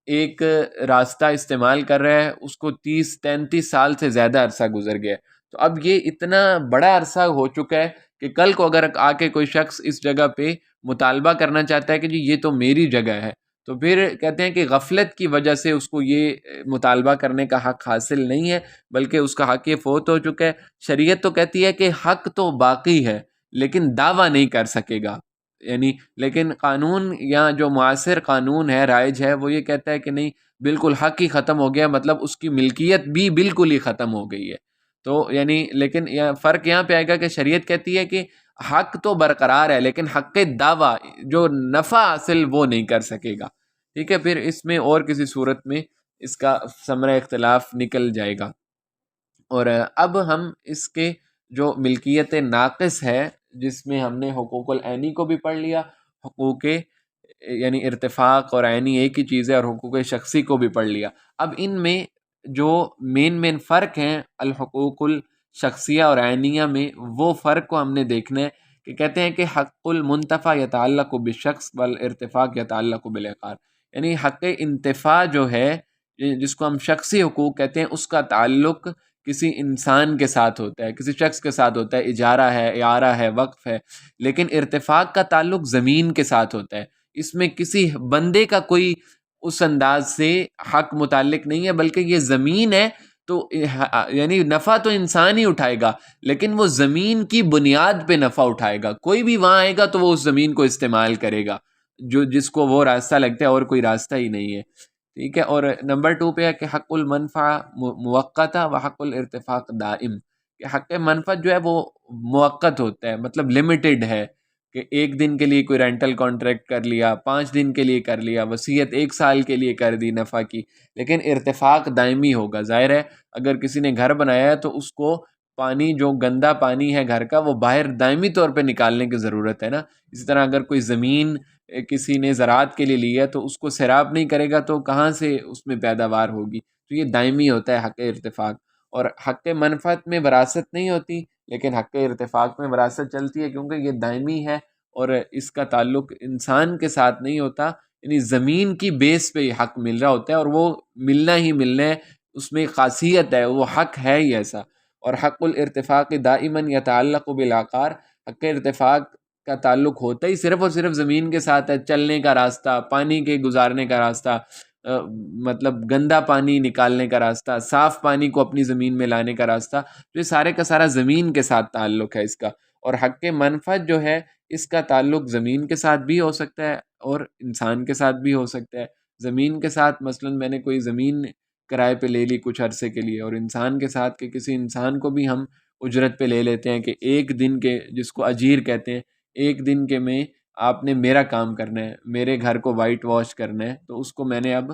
ایک راستہ استعمال کر رہا ہے، اس کو 30-33 سال سے زیادہ عرصہ گزر گیا ہے، تو اب یہ اتنا بڑا عرصہ ہو چکا ہے کہ کل کو اگر آ کے کوئی شخص اس جگہ پہ مطالبہ کرنا چاہتا ہے کہ جی یہ تو میری جگہ ہے، تو پھر کہتے ہیں کہ غفلت کی وجہ سے اس کو یہ مطالبہ کرنے کا حق حاصل نہیں ہے، بلکہ اس کا حق یہ فوت ہو چکا ہے۔ شریعت تو کہتی ہے کہ حق تو باقی ہے لیکن دعویٰ نہیں کر سکے گا، یعنی لیکن قانون یا جو معاصر قانون ہے رائج ہے وہ یہ کہتا ہے کہ نہیں، بالکل حق ہی ختم ہو گیا، مطلب اس کی ملکیت بھی بالکل ہی ختم ہو گئی ہے۔ تو یعنی لیکن فرق یہاں پہ آئے گا کہ شریعت کہتی ہے کہ حق تو برقرار ہے لیکن حق دعویٰ جو نفع حاصل وہ نہیں کر سکے گا، ٹھیک ہے۔ پھر اس میں اور کسی صورت میں اس کا ثمرہ اختلاف نکل جائے گا۔ اور اب ہم اس کے جو ملکیت ناقص ہے جس میں ہم نے حقوق العینی کو بھی پڑھ لیا، حقوق یعنی ارتفاق اور عینی ایک ہی چیز ہے، اور حقوق شخصی کو بھی پڑھ لیا۔ اب ان میں جو مین فرق ہیں الحقوق الشخصیہ اور عینیہ میں، وہ فرق کو ہم نے دیکھنا ہے کہ کہتے ہیں کہ حق المنتفع یتعلق بالشخص والارتفاق یتعلق بالعقار، یعنی حق انتفاع جو ہے جس کو ہم شخصی حقوق کہتے ہیں، اس کا تعلق کسی انسان کے ساتھ ہوتا ہے، کسی شخص کے ساتھ ہوتا ہے، اجارہ ہے، اعارہ ہے، وقف ہے، لیکن ارتفاق کا تعلق زمین کے ساتھ ہوتا ہے۔ اس میں کسی بندے کا کوئی اس انداز سے حق متعلق نہیں ہے، بلکہ یہ زمین ہے تو یعنی نفع تو انسان ہی اٹھائے گا، لیکن وہ زمین کی بنیاد پہ نفع اٹھائے گا۔ کوئی بھی وہاں آئے گا تو وہ اس زمین کو استعمال کرے گا، جو جس کو وہ راستہ لگتا ہے، اور کوئی راستہ ہی نہیں ہے، ٹھیک ہے۔ اور نمبر 2 پہ ہے کہ حق المنفع موقتا و حق الارتفاق دائم، کہ حق منفعت جو ہے وہ موقت ہوتا ہے، مطلب لمیٹڈ ہے، کہ ایک دن کے لیے کوئی رینٹل کانٹریکٹ کر لیا، 5 دن کے لیے کر لیا، وصیت 1 سال کے لیے کر دی نفع کی، لیکن ارتفاق دائمی ہوگا۔ ظاہر ہے اگر کسی نے گھر بنایا ہے تو اس کو پانی، جو گندا پانی ہے گھر کا، وہ باہر دائمی طور پہ نکالنے کی ضرورت ہے نا۔ اسی طرح اگر کوئی زمین کسی نے زراعت کے لیے لی ہے تو اس کو سیراب نہیں کرے گا تو کہاں سے اس میں پیداوار ہوگی؟ تو یہ دائمی ہوتا ہے حق ارتفاق۔ اور حق منفعت میں وراثت نہیں ہوتی، لیکن حق ارتفاق میں وراثت چلتی ہے، کیونکہ یہ دائمی ہے اور اس کا تعلق انسان کے ساتھ نہیں ہوتا، یعنی زمین کی بیس پہ یہ حق مل رہا ہوتا ہے، اور وہ ملنا ہی ملنا ہے، اس میں خاصیت ہے، وہ حق ہے ہی ایسا۔ اور حق الارتفاق دائما یتعلق بالعقار، حق ارتفاق کا تعلق ہوتا ہی صرف اور صرف زمین کے ساتھ ہے، چلنے کا راستہ، پانی کے گزارنے کا راستہ، مطلب گندا پانی نکالنے کا راستہ، صاف پانی کو اپنی زمین میں لانے کا راستہ، تو یہ سارے کا سارا زمین کے ساتھ تعلق ہے اس کا۔ اور حق منفعت جو ہے اس کا تعلق زمین کے ساتھ بھی ہو سکتا ہے اور انسان کے ساتھ بھی ہو سکتا ہے۔ زمین کے ساتھ مثلا میں نے کوئی زمین کرائے پہ لے لی کچھ عرصے کے لیے، اور انسان کے ساتھ کہ کسی انسان کو بھی ہم اجرت پہ لے لیتے ہیں کہ ایک دن کے، جس کو اجیر کہتے ہیں، ایک دن کے میں آپ نے میرا کام کرنا ہے، میرے گھر کو وائٹ واش کرنا ہے، تو اس کو میں نے اب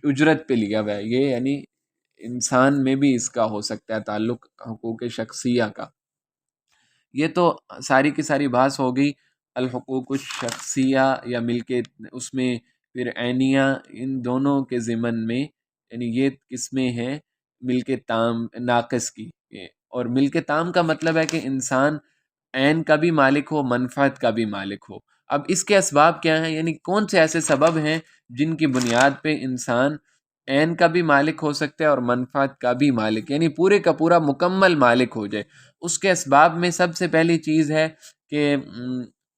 اجرت پہ لیا ہوا ہے۔ یہ یعنی انسان میں بھی اس کا ہو سکتا ہے تعلق حقوق شخصیہ کا۔ یہ تو ساری کی ساری بحث ہو گئی الحقوق الشخصیہ یا ملکیت، اس میں پھر عینیہ، ان دونوں کے ضمن میں، یعنی یہ قسمیں ہیں ملک تام ناقص کی۔ اور ملک تام کا مطلب ہے کہ انسان عین کا بھی مالک ہو، منفعت کا بھی مالک ہو۔ اب اس کے اسباب کیا ہیں، یعنی کون سے ایسے سبب ہیں جن کی بنیاد پہ انسان عین کا بھی مالک ہو سکتا ہے اور منفعت کا بھی مالک، یعنی پورے کا پورا مکمل مالک ہو جائے۔ اس کے اسباب میں سب سے پہلی چیز ہے کہ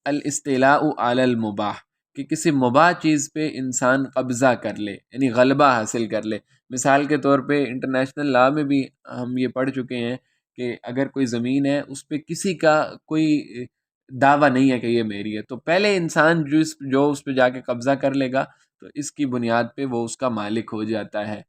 الاستیلاء علی المباح، کہ کسی مباح چیز پہ انسان قبضہ کر لے، یعنی غلبہ حاصل کر لے۔ مثال کے طور پہ انٹرنیشنل لا میں بھی ہم یہ پڑھ چکے ہیں کہ اگر کوئی زمین ہے اس پہ کسی کا کوئی دعویٰ نہیں ہے کہ یہ میری ہے، تو پہلے انسان جو اس پہ جا کے قبضہ کر لے گا تو اس کی بنیاد پہ وہ اس کا مالک ہو جاتا ہے۔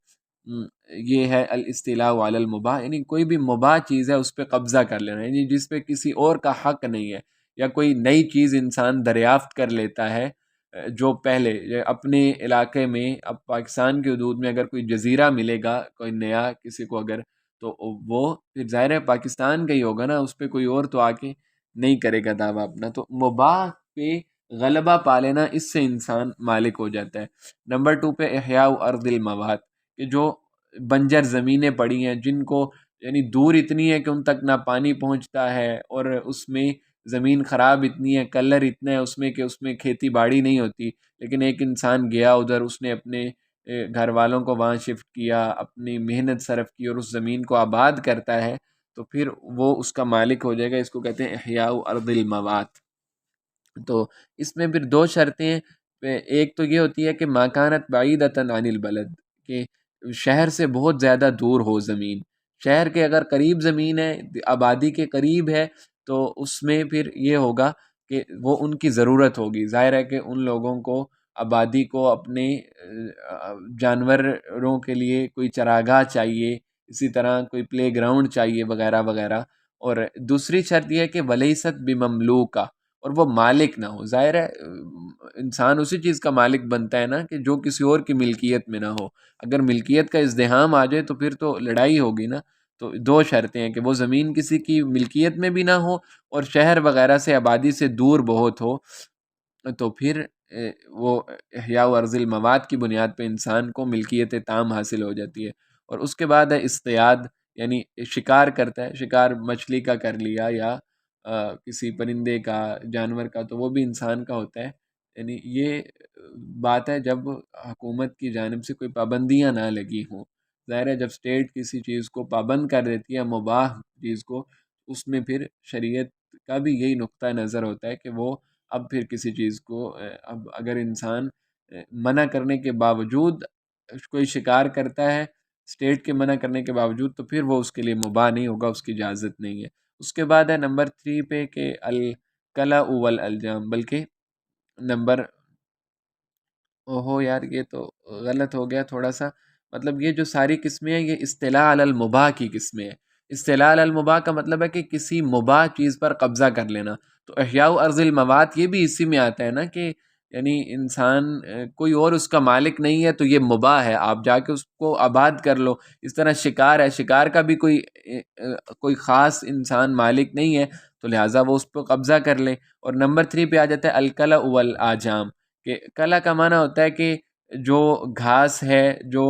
یہ ہے الاستیلاء علی المباح، یعنی کوئی بھی مباح چیز ہے اس پہ قبضہ کر لینا، یعنی جس پہ کسی اور کا حق نہیں ہے، یا کوئی نئی چیز انسان دریافت کر لیتا ہے جو پہلے اپنے علاقے میں، اب پاکستان کی حدود میں اگر کوئی جزیرہ ملے گا کوئی نیا کسی کو اگر، تو وہ پھر ظاہر ہے پاکستان کا ہی ہوگا نا، اس پہ کوئی اور تو آ کے نہیں کرے گا دعویٰ اپنا۔ تو مباح پہ غلبہ پا لینا، اس سے انسان مالک ہو جاتا ہے۔ نمبر 2 پہ احیاء ارض الموات، کہ جو بنجر زمینیں پڑی ہیں جن کو، یعنی دور اتنی ہے کہ ان تک نہ پانی پہنچتا ہے، اور اس میں زمین خراب اتنی ہے، کلر اتنا ہے اس میں کہ اس میں کھیتی باڑی نہیں ہوتی، لیکن ایک انسان گیا ادھر، اس نے اپنے گھر والوں کو وہاں شفٹ کیا، اپنی محنت صرف کی اور اس زمین کو آباد کرتا ہے، تو پھر وہ اس کا مالک ہو جائے گا۔ اس کو کہتے ہیں احیاء ارض الموات۔ تو اس میں پھر 2 شرطیں ہیں۔ ایک تو یہ ہوتی ہے کہ ما کانت بعیدۃ عن البلد، کہ شہر سے بہت زیادہ دور ہو زمین۔ شہر کے اگر قریب زمین ہے، آبادی کے قریب ہے، تو اس میں پھر یہ ہوگا کہ وہ ان کی ضرورت ہوگی۔ ظاہر ہے کہ ان لوگوں کو، آبادی کو، اپنے جانوروں کے لیے کوئی چراگاہ چاہیے، اسی طرح کوئی پلے گراؤنڈ چاہیے وغیرہ وغیرہ۔ اور دوسری شرط یہ ہے کہ ولیست بمملوکہ، اور وہ مالک نہ ہو۔ ظاہر ہے انسان اسی چیز کا مالک بنتا ہے نا کہ جو کسی اور کی ملکیت میں نہ ہو۔ اگر ملکیت کا ازدحام آ جائے تو پھر تو لڑائی ہوگی نا۔ تو 2 شرطیں ہیں کہ وہ زمین کسی کی ملکیت میں بھی نہ ہو، اور شہر وغیرہ سے، آبادی سے دور بہت ہو، تو پھر وہ احیاء و ارض المواد کی بنیاد پہ انسان کو ملکیت تام حاصل ہو جاتی ہے۔ اور اس کے بعد ہے اصطیاد، یعنی شکار کرتا ہے، شکار مچھلی کا کر لیا یا کسی پرندے کا، جانور کا، تو وہ بھی انسان کا ہوتا ہے۔ یعنی یہ بات ہے جب حکومت کی جانب سے کوئی پابندیاں نہ لگی ہوں۔ ظاہر ہے جب اسٹیٹ کسی چیز کو پابند کر دیتی ہے، مباح چیز کو، اس میں پھر شریعت کا بھی یہی نقطہ نظر ہوتا ہے کہ وہ اب پھر کسی چیز کو اب اگر انسان منع کرنے کے باوجود کوئی شکار کرتا ہے، اسٹیٹ کے منع کرنے کے باوجود، تو پھر وہ اس کے لیے مباح نہیں ہوگا، اس کی اجازت نہیں ہے۔ اس کے بعد ہے نمبر 3 پہ کہ القلع والالجام، بلکہ نمبر اوہو یار یہ تو غلط ہو گیا تھوڑا سا، مطلب یہ جو ساری قسمیں ہیں یہ اصطلاح علی المباح کی قسمیں ہیں۔ اصطلاح علی المباح کا مطلب ہے کہ کسی مباح چیز پر قبضہ کر لینا۔ تو احیاء و ارض المواد یہ بھی اسی میں آتا ہے نا، کہ یعنی انسان کوئی اور اس کا مالک نہیں ہے تو یہ مباح ہے، آپ جا کے اس کو آباد کر لو۔ اس طرح شکار ہے، شکار کا بھی کوئی خاص انسان مالک نہیں ہے، تو لہٰذا وہ اس پہ قبضہ کر لے۔ اور نمبر 3 پہ آ جاتا ہے القلع والاجام، کہ کلا کا معنی ہوتا ہے کہ جو گھاس ہے جو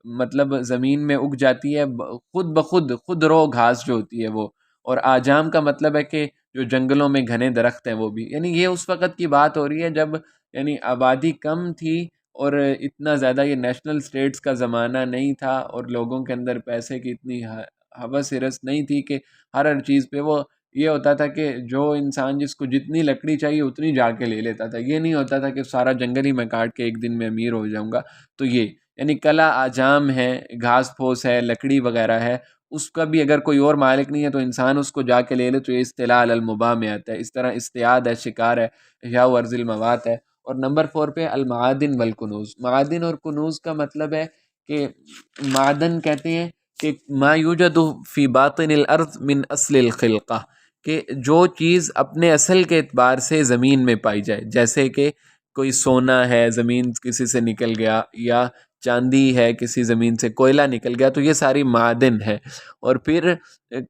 مطلب زمین میں اگ جاتی ہے خود بخود، خود رو گھاس جو ہوتی ہے وہ۔ اور آجام کا مطلب ہے کہ جو جنگلوں میں گھنے درخت ہیں وہ بھی، یعنی یہ اس وقت کی بات ہو رہی ہے جب یعنی آبادی کم تھی اور اتنا زیادہ یہ نیشنل اسٹیٹس کا زمانہ نہیں تھا، اور لوگوں کے اندر پیسے کی اتنی ہوس ہرس نہیں تھی کہ ہر چیز پہ وہ یہ ہوتا تھا کہ جو انسان جس کو جتنی لکڑی چاہیے اتنی جا کے لے لیتا تھا، یہ نہیں ہوتا تھا کہ سارا جنگل ہی میں کاٹ کے ایک دن میں امیر ہو جاؤں گا۔ تو یہ یعنی کلا آجام ہے، گھاس پھوس ہے، لکڑی وغیرہ ہے، اس کا بھی اگر کوئی اور مالک نہیں ہے تو انسان اس کو جا کے لے لے، تو یہ اصطلاح علی المباح میں آتا ہے۔ اس طرح اصطیاد ہے، شکار ہے، احیاء و ارض المواد ہے۔ اور نمبر 4 پہ المعادن والکنوز، معادن اور کنوز کا مطلب ہے کہ معدن کہتے ہیں کہ ما یوجد فی باطن الارض من اصل الخلقہ، کہ جو چیز اپنے اصل کے اعتبار سے زمین میں پائی جائے، جیسے کہ کوئی سونا ہے زمین کسی سے نکل گیا، یا چاندی ہے کسی زمین سے کوئلہ نکل گیا، تو یہ ساری معادن ہے۔ اور پھر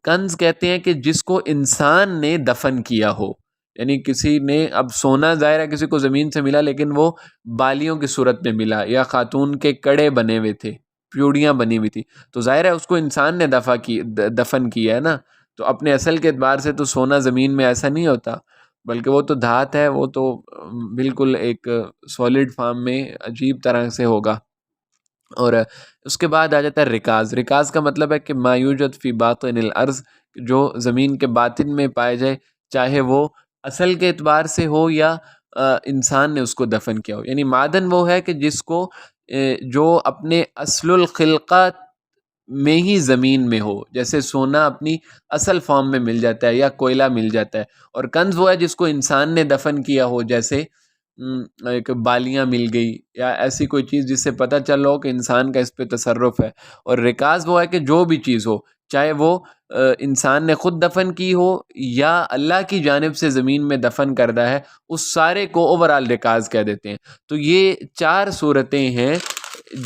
کنز کہتے ہیں کہ جس کو انسان نے دفن کیا ہو، یعنی کسی نے، اب سونا ظاہر ہے کسی کو زمین سے ملا لیکن وہ بالیوں کی صورت میں ملا، یا خاتون کے کڑے بنے ہوئے تھے، پیوڑیاں بنی ہوئی تھی، تو ظاہر ہے اس کو انسان نے دفن کیا ہے نا۔ تو اپنے اصل کے اعتبار سے تو سونا زمین میں ایسا نہیں ہوتا، بلکہ وہ تو دھات ہے، وہ تو بالکل ایک سالڈ فارم میں عجیب طرح سے ہوگا۔ اور اس کے بعد آ جاتا ہے رکاز، رکاز کا مطلب ہے کہ ما یوجد فی باطن الارض، جو زمین کے باطن میں پائے جائے، چاہے وہ اصل کے اعتبار سے ہو یا انسان نے اس کو دفن کیا ہو۔ یعنی معدن وہ ہے کہ جس کو جو اپنے اصل الخلقات میں ہی زمین میں ہو، جیسے سونا اپنی اصل فارم میں مل جاتا ہے یا کوئلہ مل جاتا ہے۔ اور کنز وہ ہے جس کو انسان نے دفن کیا ہو، جیسے ایک بالیاں مل گئی یا ایسی کوئی چیز جس سے پتہ چل ہو کہ انسان کا اس پہ تصرف ہے۔ اور رکاز وہ ہے کہ جو بھی چیز ہو، چاہے وہ انسان نے خود دفن کی ہو یا اللہ کی جانب سے زمین میں دفن کردہ ہے، اس سارے کو اوورآل رکاز کہہ دیتے ہیں۔ تو یہ 4 صورتیں ہیں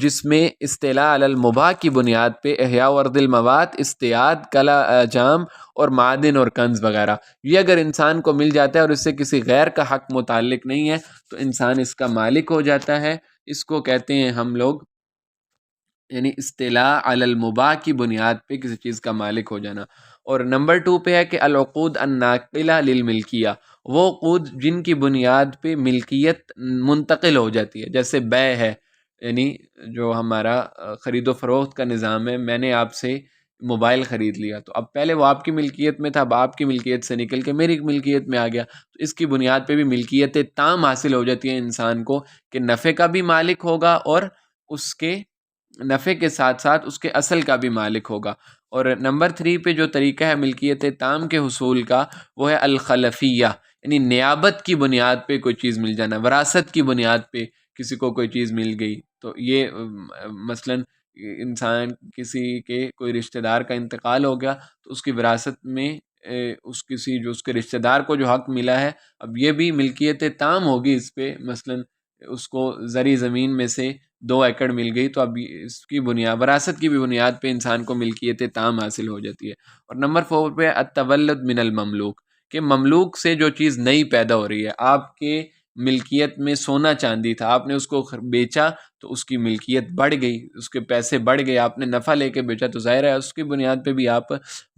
جس میں اصطلاح علی المباح کی بنیاد پہ احیاء و ارض المواد، اصطیاد، کلا جام اور معادن اور کنز وغیرہ، یہ اگر انسان کو مل جاتا ہے اور اس سے کسی غیر کا حق متعلق نہیں ہے تو انسان اس کا مالک ہو جاتا ہے۔ اس کو کہتے ہیں ہم لوگ یعنی اصطلاح علی المباح کی بنیاد پہ کسی چیز کا مالک ہو جانا۔ اور نمبر 2 پہ ہے کہ العقود الناقلہ للملکیہ، وہ عقود جن کی بنیاد پہ ملکیت منتقل ہو جاتی ہے، جیسے بیع ہے، یعنی جو ہمارا خرید و فروخت کا نظام ہے، میں نے آپ سے موبائل خرید لیا، تو اب پہلے وہ آپ کی ملکیت میں تھا، اب آپ کی ملکیت سے نکل کے میری ملکیت میں آ گیا، تو اس کی بنیاد پہ بھی ملکیت تام حاصل ہو جاتی ہے انسان کو، کہ نفع کا بھی مالک ہوگا اور اس کے نفع کے ساتھ ساتھ اس کے اصل کا بھی مالک ہوگا۔ اور نمبر 3 پہ جو طریقہ ہے ملکیت تام کے حصول کا، وہ ہے الخلفیہ، یعنی نیابت کی بنیاد پہ کوئی چیز مل جانا، وراثت کی بنیاد پہ کسی کو کوئی چیز مل گئی، تو یہ مثلاً انسان کسی کے کوئی رشتہ دار کا انتقال ہو گیا تو اس کی وراثت میں اس کے رشتہ دار کو جو حق ملا ہے، اب یہ بھی ملکیت تام ہوگی اس پہ، مثلاً اس کو زرعی زمین میں سے 2 ایکڑ مل گئی، تو اب اس کی بنیاد، وراثت کی بھی بنیاد پہ انسان کو ملکیت تام حاصل ہو جاتی ہے۔ اور نمبر 4 پہ التولد من المملوک، کہ مملوک سے جو چیز نئی پیدا ہو رہی ہے، آپ کے ملکیت میں سونا چاندی تھا، آپ نے اس کو بیچا تو اس کی ملکیت بڑھ گئی، اس کے پیسے بڑھ گئے، آپ نے نفع لے کے بیچا تو ظاہر ہے اس کی بنیاد پہ بھی آپ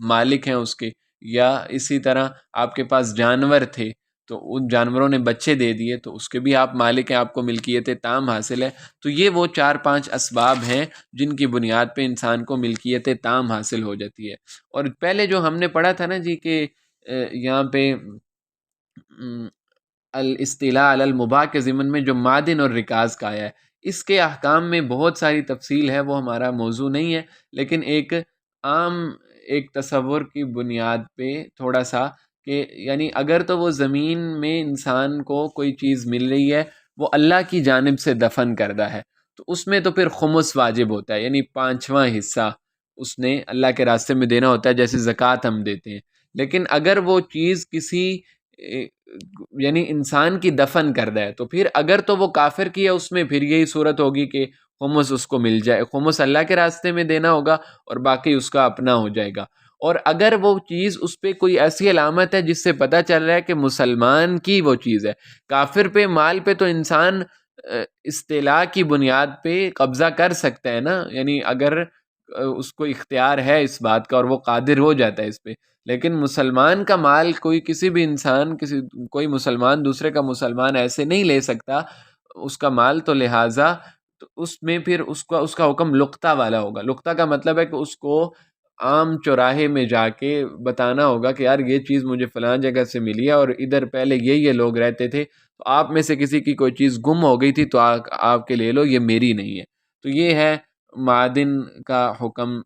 مالک ہیں اس کے. یا اسی طرح آپ کے پاس جانور تھے تو ان جانوروں نے بچے دے دیے تو اس کے بھی آپ مالک ہیں، آپ کو ملکیت تام حاصل ہے. تو یہ وہ 4-5 اسباب ہیں جن کی بنیاد پہ انسان کو ملکیت تام حاصل ہو جاتی ہے. اور پہلے جو ہم نے پڑھا تھا نا جی کہ یہاں پہ الاستیلاء علی المباح کے ضمن میں جو معدن اور رکاز کا آیا ہے، اس کے احکام میں بہت ساری تفصیل ہے، وہ ہمارا موضوع نہیں ہے، لیکن ایک عام ایک تصور کی بنیاد پہ تھوڑا سا کہ یعنی اگر تو وہ زمین میں انسان کو کوئی چیز مل رہی ہے وہ اللہ کی جانب سے دفن کردہ ہے تو اس میں تو پھر خمس واجب ہوتا ہے، یعنی 5واں حصہ اس نے اللہ کے راستے میں دینا ہوتا ہے، جیسے زکوٰۃ ہم دیتے ہیں. لیکن اگر وہ چیز کسی یعنی انسان کی دفن کردہ ہے تو پھر اگر تو وہ کافر کی ہے اس میں پھر یہی صورت ہوگی کہ خمس اس کو مل جائے، خمس اللہ کے راستے میں دینا ہوگا اور باقی اس کا اپنا ہو جائے گا. اور اگر وہ چیز اس پہ کوئی ایسی علامت ہے جس سے پتہ چل رہا ہے کہ مسلمان کی وہ چیز ہے، کافر پہ مال پہ تو انسان استیلاء کی بنیاد پہ قبضہ کر سکتا ہے نا، یعنی اگر اس کو اختیار ہے اس بات کا اور وہ قادر ہو جاتا ہے اس پہ. لیکن مسلمان کا مال کوئی کسی بھی انسان کوئی مسلمان دوسرے کا مسلمان ایسے نہیں لے سکتا اس کا مال، تو لہٰذا تو اس میں پھر اس کا حکم لقطہ والا ہوگا. لقطہ کا مطلب ہے کہ اس کو عام چوراہے میں جا کے بتانا ہوگا کہ یار یہ چیز مجھے فلاں جگہ سے ملی ہے اور ادھر پہلے یہ لوگ رہتے تھے، تو آپ میں سے کسی کی کوئی چیز گم ہو گئی تھی تو آپ کے لے لو، یہ میری نہیں ہے. تو یہ ہے معدن کا حکم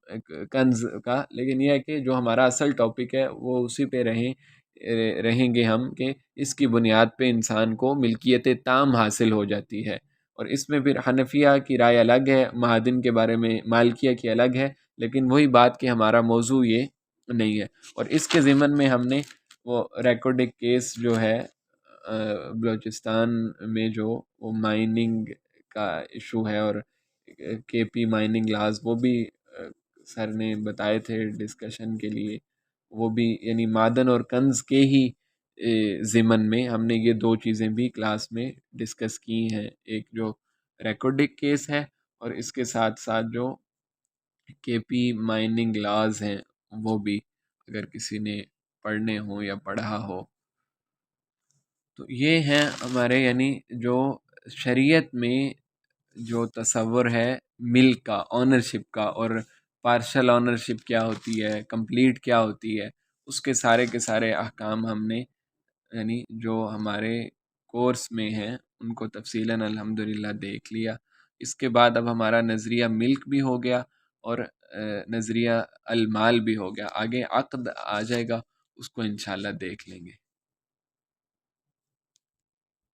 کنز کا. لیکن یہ ہے کہ جو ہمارا اصل ٹاپک ہے وہ اسی پہ رہیں گے ہم کہ اس کی بنیاد پہ انسان کو ملکیت تام حاصل ہو جاتی ہے. اور اس میں پھر حنفیہ کی رائے الگ ہے، معدن کے بارے میں مالکیہ کی الگ ہے، لیکن وہی بات کہ ہمارا موضوع یہ نہیں ہے. اور اس کے ضمن میں ہم نے وہ ریکارڈک کیس جو ہے بلوچستان میں جو وہ مائننگ کا ایشو ہے اور کے پی مائننگ لاز، وہ بھی سر نے بتائے تھے ڈسکشن کے لیے. وہ بھی یعنی معدن اور کنز کے ہی ضمن میں ہم نے یہ 2 چیزیں بھی کلاس میں ڈسکس کی ہیں، ایک جو ریکارڈک کیس ہے اور اس کے ساتھ ساتھ جو کے پی مائننگ لاز ہیں وہ بھی اگر کسی نے پڑھنے ہوں یا پڑھا ہو. تو یہ ہیں ہمارے یعنی جو شریعت میں جو تصور ہے ملک کا، آنرشپ کا، اور پارشل آنرشپ کیا ہوتی ہے، کمپلیٹ کیا ہوتی ہے، اس کے سارے احکام ہم نے یعنی جو ہمارے کورس میں ہیں ان کو تفصیلاً الحمدللہ دیکھ لیا. اس کے بعد اب ہمارا نظریہ ملک بھی ہو گیا اور نظریہ المال بھی ہو گیا. آگے عقد آ جائے گا، اس کو انشاءاللہ دیکھ لیں گے.